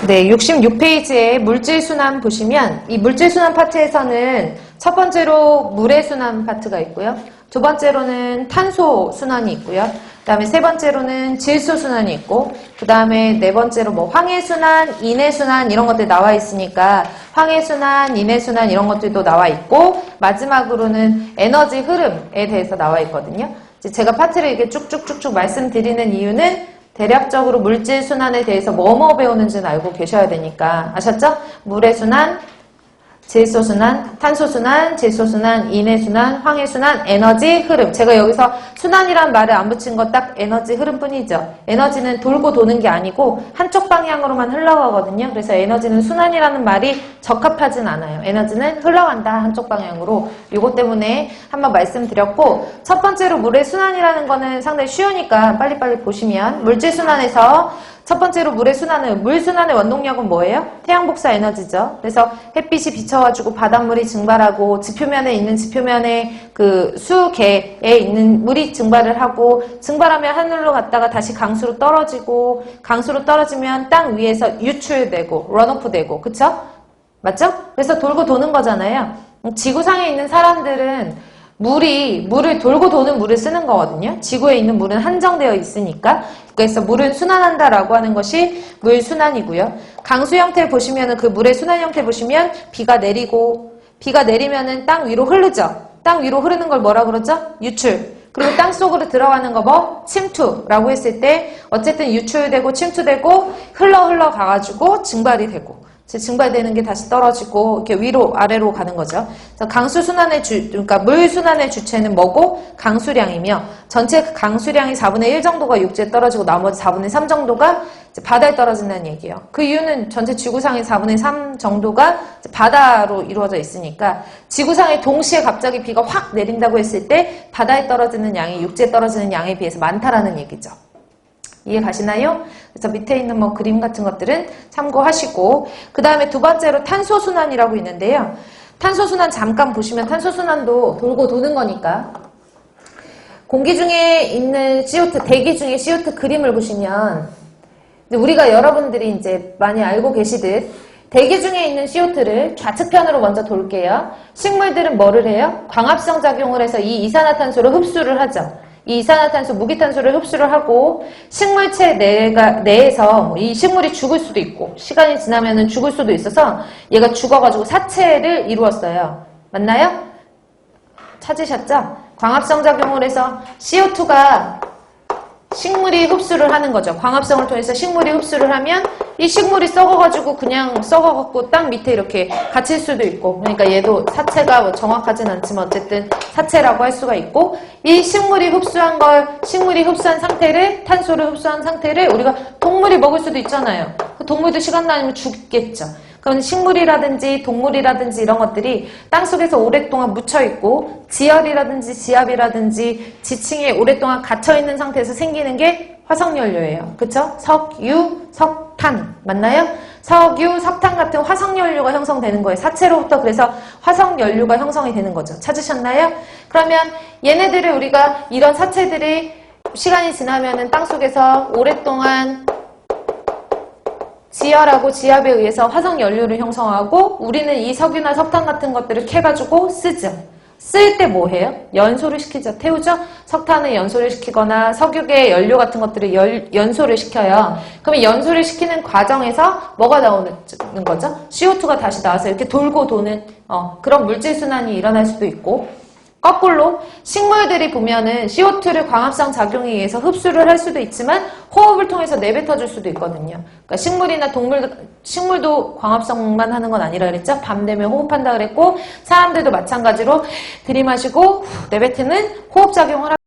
네, 66페이지에 물질순환 보시면 이 물질순환 파트에서는 첫 번째로 물의 순환 파트가 있고요. 두 번째로는 탄소 순환이 있고요. 그 다음에 세 번째로는 질소 순환이 있고, 그 다음에 네 번째로 뭐 황해순환, 인해순환 이런 것들 나와 있으니까 황해순환, 인해순환 이런 것들도 나와 있고, 마지막으로는 에너지 흐름에 대해서 나와 있거든요. 제가 파트를 이렇게 쭉쭉쭉쭉 말씀드리는 이유는 대략적으로 물질 순환에 대해서 뭐뭐 배우는지는 알고 계셔야 되니까. 아셨죠? 물의 순환, 질소 순환, 탄소 순환, 질소 순환, 인해 순환, 황해 순환, 에너지 흐름. 제가 여기서 순환이란 말을 안 붙인 거 딱 에너지 흐름뿐이죠. 에너지는 돌고 도는 게 아니고 한쪽 방향으로만 흘러가거든요. 그래서 에너지는 순환이라는 말이 적합하진 않아요. 에너지는 흘러간다, 한쪽 방향으로. 이것 때문에 한번 말씀드렸고, 첫 번째로 물의 순환이라는 거는 상당히 쉬우니까 빨리빨리 보시면, 물질 순환에서 첫 번째로 물의 순환은, 물 순환의 원동력은 뭐예요? 태양 복사 에너지죠. 그래서 햇빛이 비쳐가지고 바닷물이 증발하고, 지표면에 있는 지표면에 그 수계에 있는 물이 증발을 하고, 증발하면 하늘로 갔다가 다시 강수로 떨어지고, 강수로 떨어지면 땅 위에서 유출되고 런오프 되고, 그쵸? 맞죠? 그래서 돌고 도는 거잖아요. 지구상에 있는 사람들은 물을 돌고 도는 물을 쓰는 거거든요. 지구에 있는 물은 한정되어 있으니까. 그래서 물은 순환한다라고 하는 것이 물 순환이고요. 강수 형태를 보시면은, 그 물의 순환 형태를 보시면 비가 내리고, 비가 내리면은 땅 위로 흐르죠. 땅 위로 흐르는 걸 뭐라 그러죠? 유출. 그리고 땅 속으로 들어가는 거 뭐? 침투라고 했을 때 어쨌든 유출되고 침투되고 흘러 가가지고 증발이 되고, 증발되는 게 다시 떨어지고 이렇게 위로 아래로 가는 거죠. 그래서 강수 순환의 그러니까 물 순환의 주체는 뭐고? 강수량이며, 전체 강수량이 4분의 1 정도가 육지에 떨어지고 나머지 4분의 3 정도가 바다에 떨어진다는 얘기예요. 그 이유는 전체 지구상의 4분의 3 정도가 바다로 이루어져 있으니까, 지구상에 동시에 갑자기 비가 확 내린다고 했을 때 바다에 떨어지는 양이 육지에 떨어지는 양에 비해서 많다라는 얘기죠. 이해 가시나요? 그래서 밑에 있는 뭐 그림 같은 것들은 참고하시고, 그 다음에 두 번째로 탄소순환이라고 있는데요. 탄소순환 잠깐 보시면, 탄소순환도 돌고 도는 거니까, 공기 중에 있는 CO2, 대기 중에 CO2 그림을 보시면, 우리가 여러분들이 이제 많이 알고 계시듯 대기 중에 있는 CO2를 좌측편으로 먼저 돌게요. 식물들은 뭐를 해요? 광합성 작용을 해서 이 이산화탄소를 흡수를 하죠. 이 이산화탄소, 무기탄소를 흡수를 하고, 식물체 내에서 이 식물이 죽을 수도 있고, 시간이 지나면은 죽을 수도 있어서 얘가 죽어가지고 사체를 이루었어요. 맞나요? 찾으셨죠? 광합성 작용을 해서 CO2가 식물이 흡수를 하는 거죠. 광합성을 통해서 식물이 흡수를 하면 이 식물이 썩어가지고 그냥 썩어갖고 땅 밑에 이렇게 갇힐 수도 있고, 그러니까 얘도 사체가 뭐 정확하진 않지만 어쨌든 사체라고 할 수가 있고, 이 식물이 흡수한 상태를, 탄소를 흡수한 상태를 우리가 동물이 먹을 수도 있잖아요. 그 동물도 시간 다니면 죽겠죠. 그럼 식물이라든지 동물이라든지 이런 것들이 땅속에서 오랫동안 묻혀있고, 지열이라든지 지압이라든지 지층에 오랫동안 갇혀있는 상태에서 생기는 게 화석연료예요. 그쵸? 석유, 석탄. 맞나요? 석유, 석탄 같은 화석연료가 형성되는 거예요. 사체로부터. 그래서 화석연료가 형성이 되는 거죠. 찾으셨나요? 그러면 얘네들을 우리가, 이런 사체들이 시간이 지나면은 땅속에서 오랫동안 지열하고 지압에 의해서 화석연료를 형성하고, 우리는 이 석유나 석탄 같은 것들을 캐가지고 쓰죠. 쓸 때 뭐 해요? 연소를 시키죠. 태우죠? 석탄을 연소를 시키거나 석유계 연료 같은 것들을 연소를 시켜요. 그러면 연소를 시키는 과정에서 뭐가 나오는 거죠? CO2가 다시 나와서 이렇게 돌고 도는 그런 물질순환이 일어날 수도 있고, 거꾸로 식물들이 보면은 CO2를 광합성 작용에 의해서 흡수를 할 수도 있지만 호흡을 통해서 내뱉어 줄 수도 있거든요. 그러니까 식물이나 식물도 광합성만 하는 건 아니라 그랬죠? 밤 되면 호흡한다 그랬고, 사람들도 마찬가지로 들이마시고 내뱉는 호흡작용을